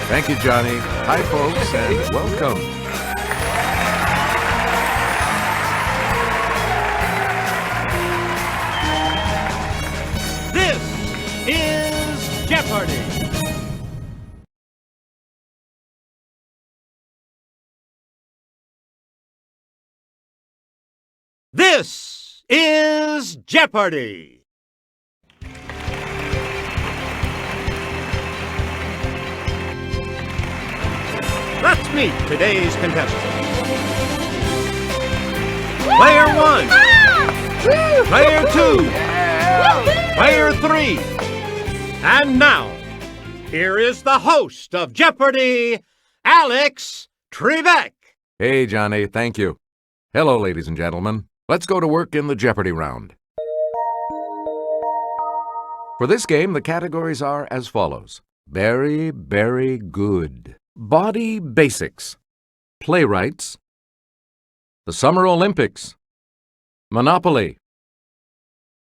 Thank you, Johnny. Hi, folks, and welcome. This is Jeopardy! This is Jeopardy! Let's meet today's contestants. Player 1, Player 2, Player 3, and now, here is the host of Jeopardy, Alex Trebek. Hey, Johnny, thank you. Hello, ladies and gentlemen. Let's go to work in the Jeopardy round. For this game, the categories are as follows. Very, very good. Body Basics. Playwrights. The Summer Olympics. Monopoly.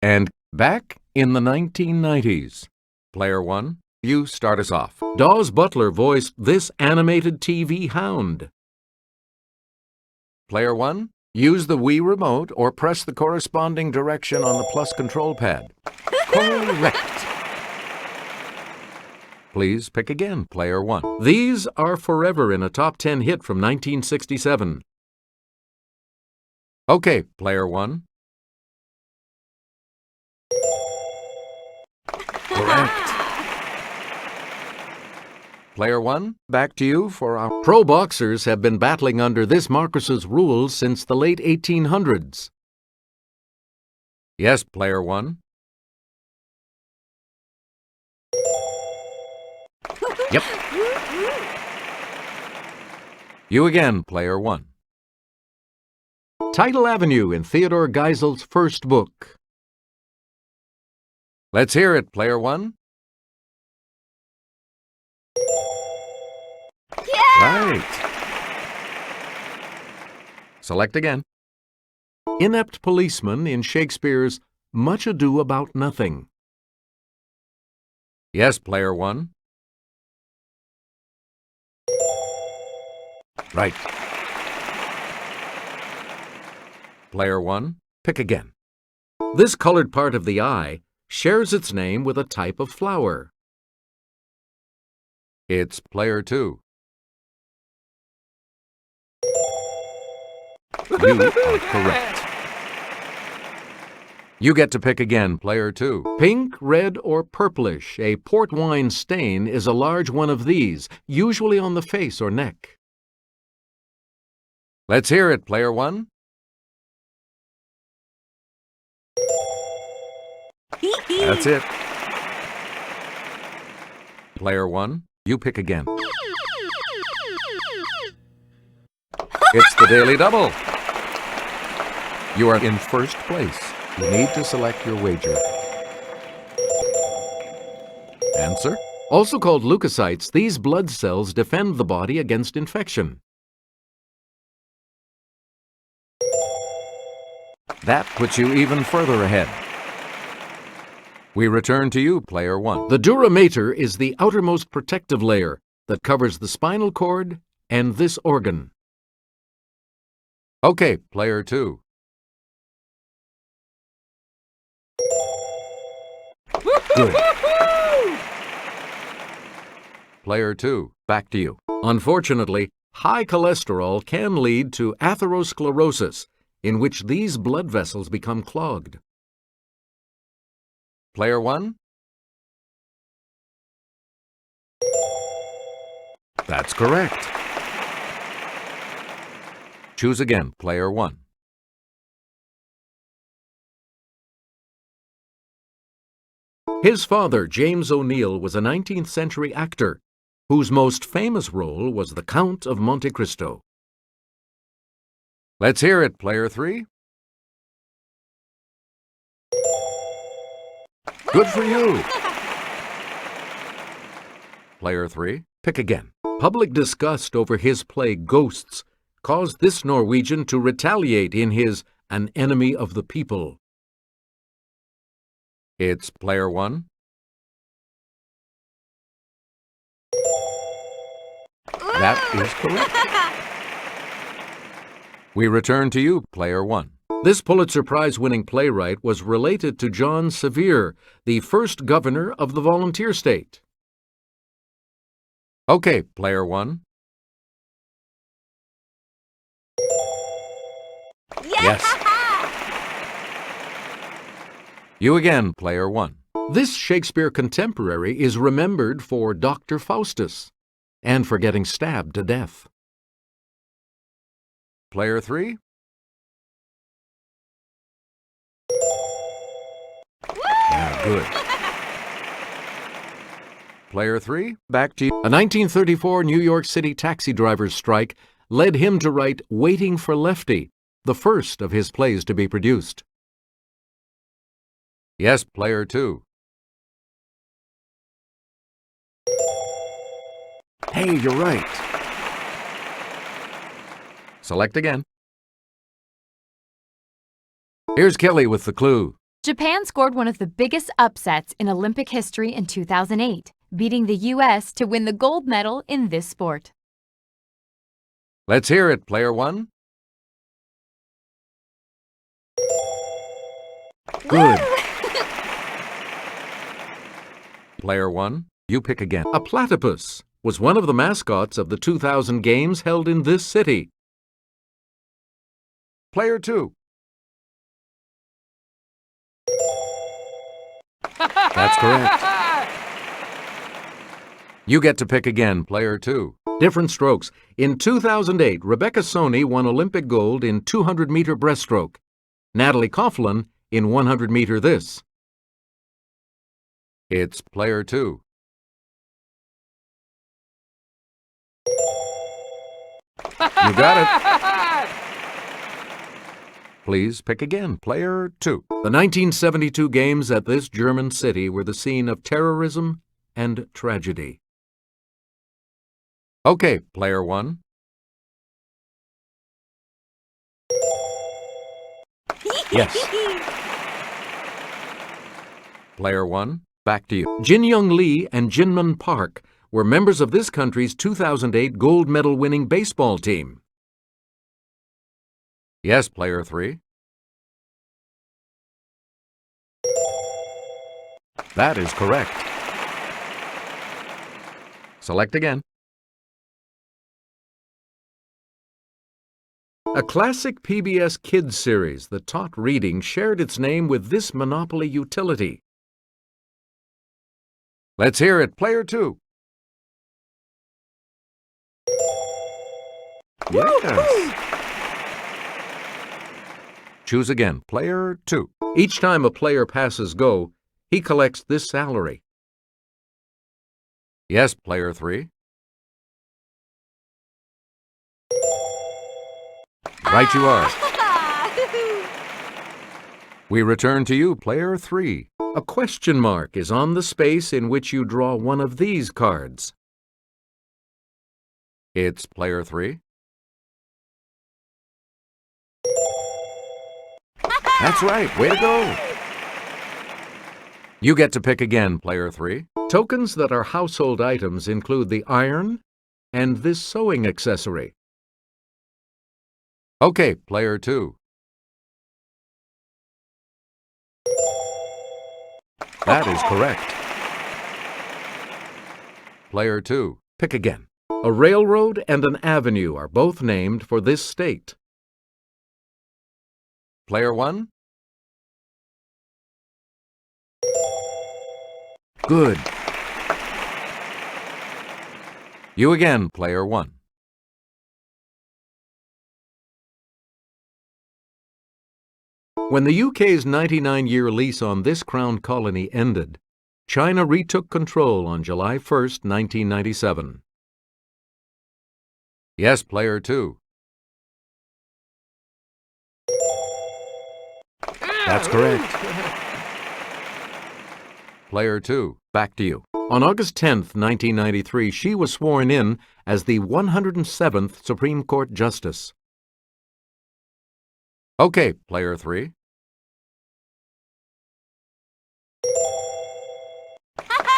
And back in the 1990s. Player 1, you start us off. Dawes Butler voiced this animated TV hound. Player 1, use the Wii remote or press the corresponding direction on the plus control pad. Correct. Please pick again, Player 1. These are forever in a top 10 hit from 1967. Okay, Player 1. Correct. Player 1, back to you for our... Pro boxers have been battling under this Marcus's rules since the late 1800s. Yes, Player 1. Yep. You again, Player 1. Tidal Avenue in Theodore Geisel's first book. Let's hear it, Player 1. Right. Select again. Inept policeman in Shakespeare's Much Ado About Nothing. Yes, Player 1. Right. Player 1, pick again. This colored part of the eye shares its name with a type of flower. It's Player 2. You are correct. You get to pick again, Player 2. Pink, red, or purplish, a port wine stain is a large one of these, usually on the face or neck. Let's hear it, Player 1. That's it. Player 1, you pick again. It's the Daily Double. You are in first place. You need to select your wager. Answer. Also called leukocytes, these blood cells defend the body against infection. That puts you even further ahead. We return to you, Player 1. The dura mater is the outermost protective layer that covers the spinal cord and this organ. Okay, Player 2. Good. Player 2, back to you. Unfortunately, high cholesterol can lead to atherosclerosis, in which these blood vessels become clogged. Player 1? That's correct. Choose again, Player 1. His father, James O'Neill, was a 19th century actor whose most famous role was the Count of Monte Cristo. Let's hear it, Player 3. Good for you. Player 3, pick again. Public disgust over his play Ghosts caused this Norwegian to retaliate in his An Enemy of the People. It's Player 1. That is correct. We return to you, player one. This Pulitzer Prize-winning playwright was related to John Sevier, the first governor of the volunteer state. Okay, player one. Yes. You again, player one. This Shakespeare contemporary is remembered for Dr. Faustus and for getting stabbed to death. Player three. Yeah, good. Player three, back to you. A 1934 New York City taxi driver's strike led him to write Waiting for Lefty, the first of his plays to be produced. Yes, player two. Hey, you're right. Select again. Here's Kelly with the clue. Japan scored one of the biggest upsets in Olympic history in 2008, beating the U.S. to win the gold medal in this sport. Let's hear it, player one. Good. Player one, you pick again. A platypus was one of the mascots of the 2000 games held in this city. Player two. That's correct. You get to pick again, player two. Different strokes. In 2008, Rebecca Soni won Olympic gold in 200-meter breaststroke. Natalie Coughlin in 100-meter this. It's player two. You got it. Please pick again, player two. The 1972 games at this German city were the scene of terrorism and tragedy. Okay, player one. Yes. Player one, back to you. Jin Young Lee and Jinmun Park were members of this country's 2008 gold medal-winning baseball team. Yes, player three. That is correct. Select again. A classic PBS Kids series that taught reading shared its name with this Monopoly utility. Let's hear it, player two. Yes. Choose again, player two. Each time a player passes go, he collects this salary. Yes, player three. Right you are. We return to you, player three. A question mark is on the space in which you draw one of these cards. It's player three. That's right. Way to go. You get to pick again, player three. Tokens that are household items include the iron and this sewing accessory. Okay, player two. That is correct. Player two, pick again. A railroad and an avenue are both named for this state. Player one. Good. You again, player one. When the UK's 99-year lease on this crown colony ended, China retook control on July 1st, 1997. Yes, player two. That's correct. Player two, back to you. On August 10th, 1993, she was sworn in as the 107th Supreme Court Justice. Okay, player three.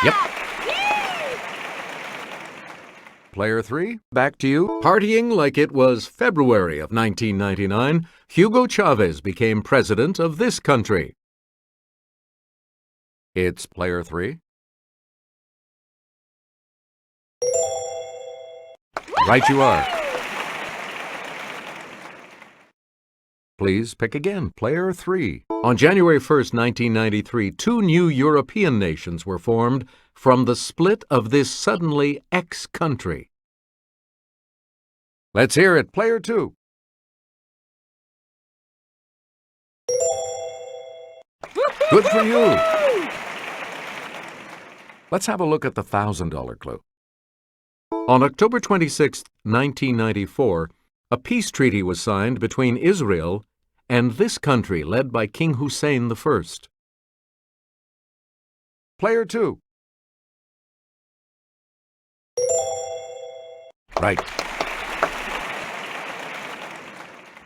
Yep. Player 3, back to you. Partying like it was February of 1999, Hugo Chavez became president of this country. It's Player 3. Right you are. Please pick again, Player 3. On January 1st, 1993, 2 new European nations were formed from the split of this suddenly ex-country. Let's hear it, Player 2. Good for you. Let's have a look at the $1,000 clue. On October 26, 1994, a peace treaty was signed between Israel and this country led by King Hussein I. Player 2. Right.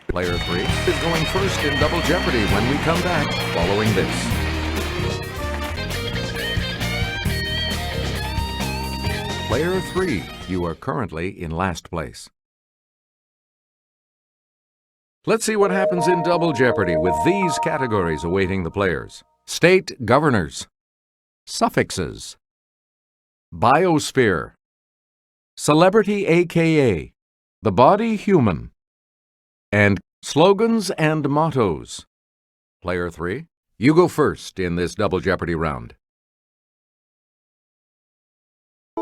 Player 3 is going first in Double Jeopardy when we come back following this. Player 3, you are currently in last place. Let's see what happens in Double Jeopardy with these categories awaiting the players. State governors, suffixes, biosphere, celebrity aka, the body human, and slogans and mottos. Player 3, you go first in this Double Jeopardy round.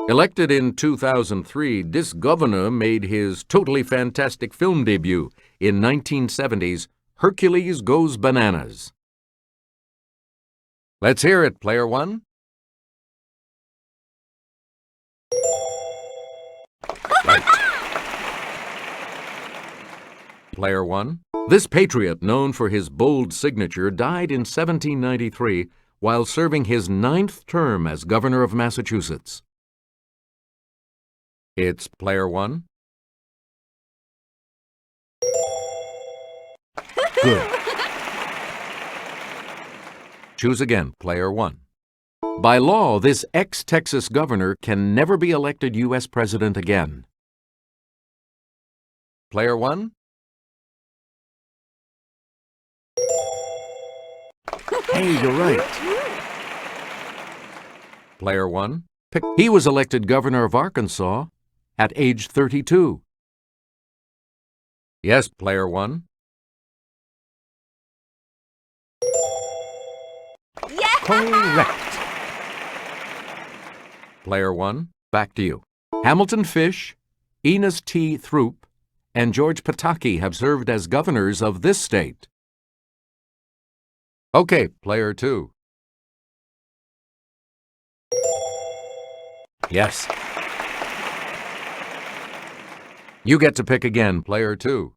Elected in 2003, this governor made his totally fantastic film debut in 1970's Hercules Goes Bananas. Let's hear it, Player 1. Right. Player 1. This patriot, known for his bold signature, died in 1793 while serving his 9th term as governor of Massachusetts. It's Player 1. Good. Choose again, Player 1. By law, this ex-Texas governor can never be elected U.S. president again. Player 1. Hey, you're right. Player 1. He was elected governor of Arkansas at age 32. Yes, Player 1. Yeah! Correct. Player 1, back to you. Hamilton Fish, Enos T. Throop, and George Pataki have served as governors of this state. Okay, Player 2. Yes. You get to pick again, Player 2.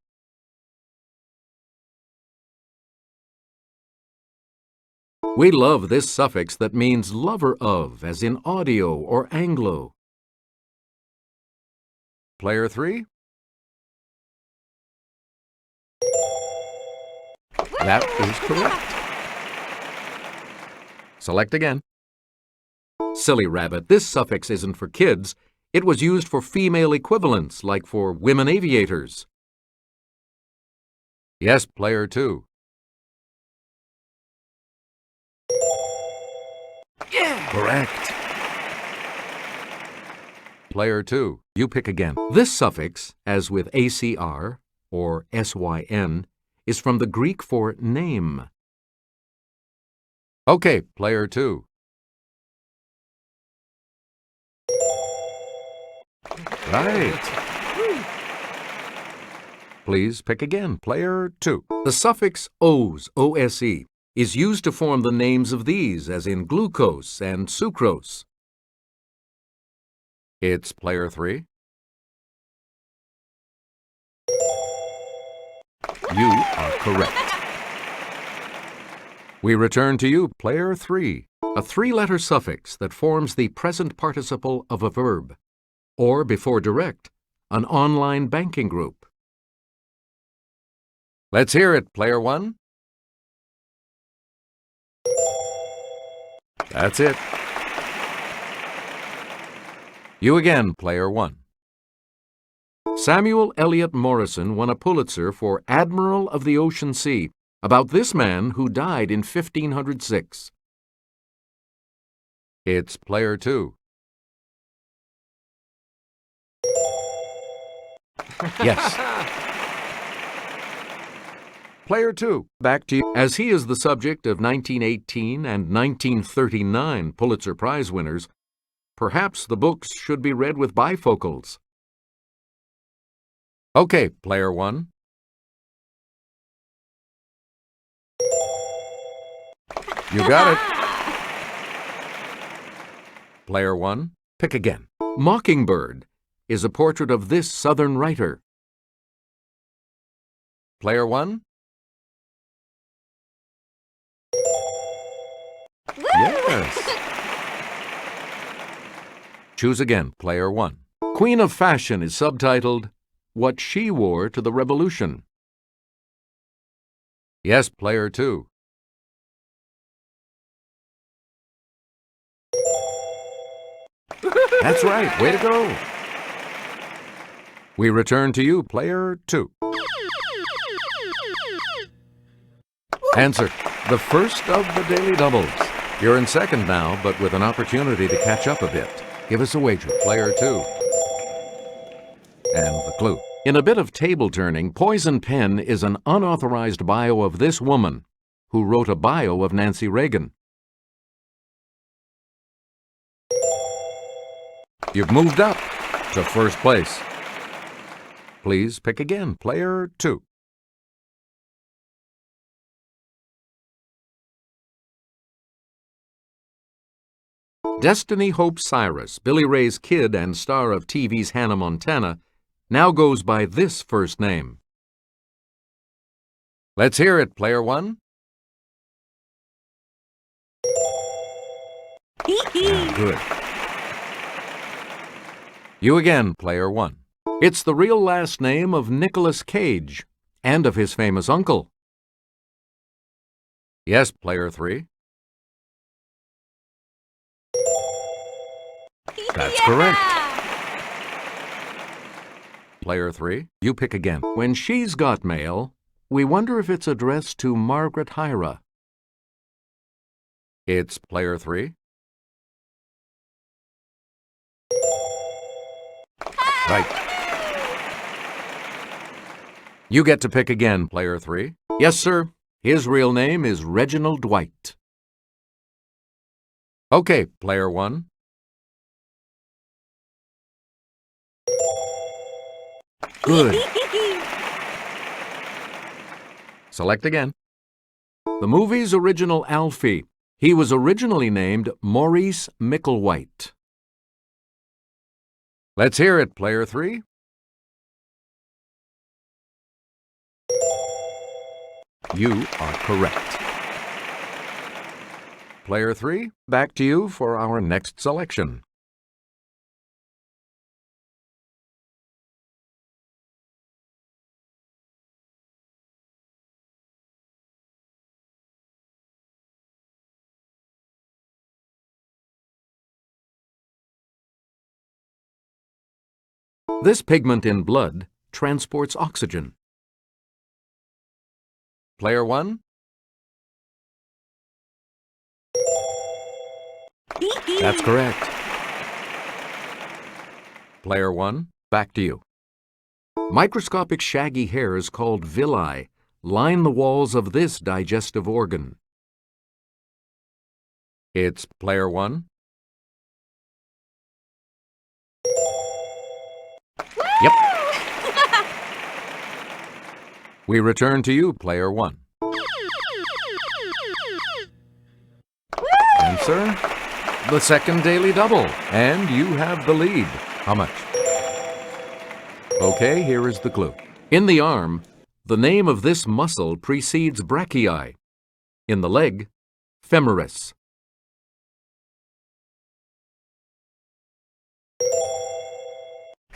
We love this suffix that means lover of, as in audio or Anglo. Player 3. That is correct. Select again. Silly rabbit, this suffix isn't for kids. It was used for female equivalents, like for women aviators. Yes, Player 2. Yeah! Correct. Player 2, you pick again. This suffix, as with ACR or SYN, is from the Greek for name. Okay, Player 2. Right. Please pick again, Player 2. The suffix -ose, O-S-E, is used to form the names of these, as in glucose and sucrose. It's Player 3. You are correct. We return to you, Player 3, a 3-letter suffix that forms the present participle of a verb, or before direct, an online banking group. Let's hear it, Player 1. That's it. You again, Player 1. Samuel Eliot Morison won a Pulitzer for Admiral of the Ocean Sea about this man who died in 1506. It's player 2. Yes. Player 2, back to you. As he is the subject of 1918 and 1939 Pulitzer Prize winners, perhaps the books should be read with bifocals. Okay, player 1. You got it. Player 1, pick again. Mockingbird is a portrait of this Southern writer. Player 1. Yes. Choose again, player 1. Queen of Fashion is subtitled, What She Wore to the Revolution. Yes, player 2. That's right, way to go. We return to you, player 2. Answer, the first of the daily doubles. You're in second now, but with an opportunity to catch up a bit. Give us a wager, player 2. And the clue. In a bit of table turning, Poison Pen is an unauthorized bio of this woman, who wrote a bio of Nancy Reagan. You've moved up to first place. Please pick again, player 2. Destiny Hope Cyrus, Billy Ray's kid and star of TV's Hannah Montana, now goes by this first name. Let's hear it, player 1. Good. You again, player 1. It's the real last name of Nicolas Cage and of his famous uncle. Yes, player 3. That's correct. Player 3, you pick again. When she's got mail, we wonder if it's addressed to Margaret Hyra. It's player 3. Right. You get to pick again, player 3. Yes, sir. His real name is Reginald Dwight. Okay, player 1. Good. Select again. The movie's original Alfie. He was originally named Maurice Micklewhite. Let's hear it, player 3. You are correct. Player 3, back to you for our next selection. This pigment in blood transports oxygen. Player 1. That's correct. Player 1, back to you. Microscopic shaggy hairs called villi line the walls of this digestive organ. It's player 1. Yep. We return to you, player 1. Answer, the second daily double, and you have the lead. How much? Okay, here is the clue. In the arm, the name of this muscle precedes brachii. In the leg, femoris.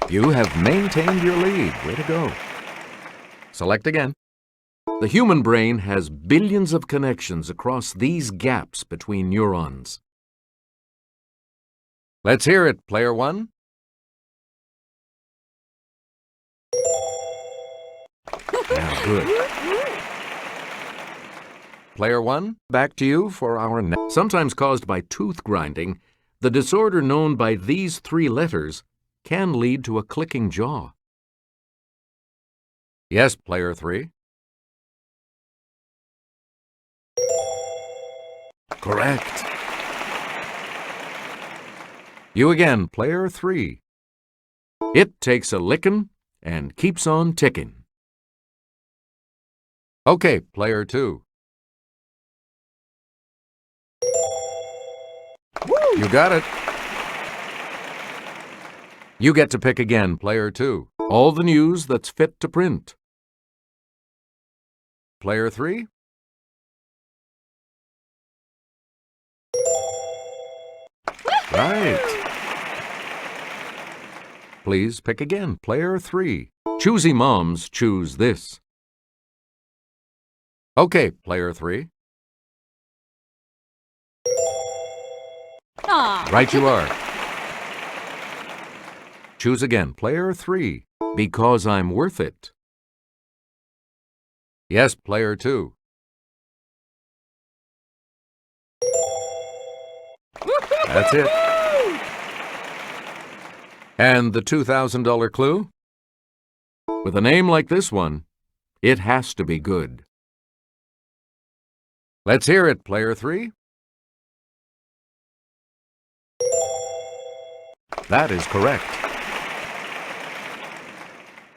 You have maintained your lead. Way to go. Select again. The human brain has billions of connections across these gaps between neurons. Let's hear it, player 1. Good. Player 1, back to you for our next. Sometimes caused by tooth grinding, the disorder known by these 3 letters can lead to a clicking jaw. Yes, Player 3. Correct. You again, Player 3. It takes a lickin' and keeps on ticking. Okay, Player 2. You got it. You get to pick again, Player 2. All the news that's fit to print. Player 3. Right. Please pick again, Player 3. Choosy moms choose this. Okay, Player 3. Aw. Right you are. Choose again, Player 3. Because I'm worth it. Yes, Player 2. That's it. And the $2,000 clue? With a name like this one, it has to be good. Let's hear it, Player 3. That is correct.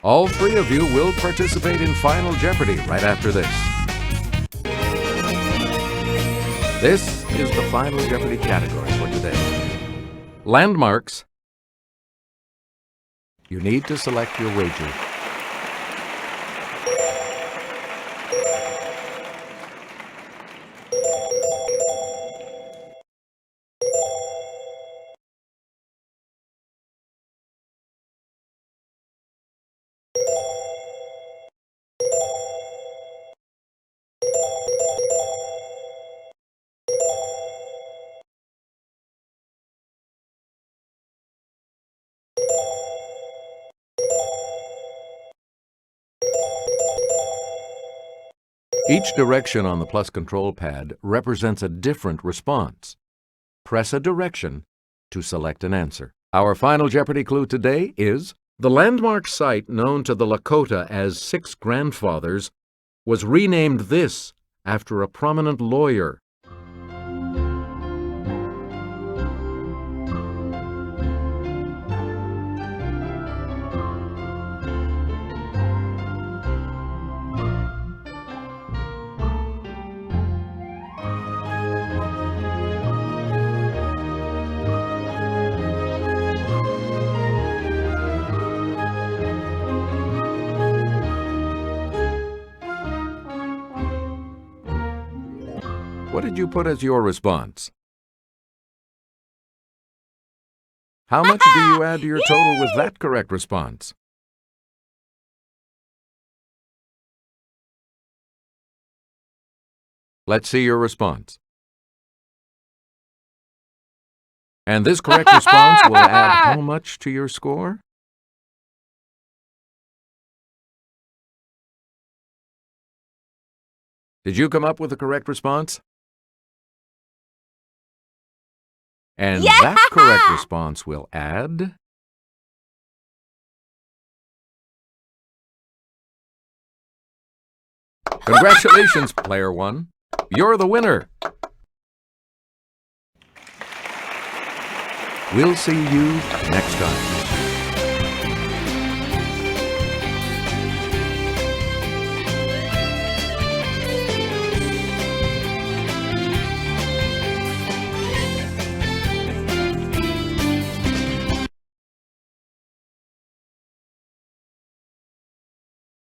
All 3 of you will participate in Final Jeopardy right after this. This is the Final Jeopardy category for today. Landmarks. You need to select your wager. Each direction on the plus control pad represents a different response. Press a direction to select an answer. Our Final Jeopardy clue today is the landmark site known to the Lakota as Six Grandfathers was renamed this after a prominent lawyer. What did you put as your response? How much do you add to your total with that correct response? Let's see your response. And this correct response will add how much to your score? Did you come up with the correct response? And that correct response will add... Congratulations, Player 1. You're the winner. We'll see you next time.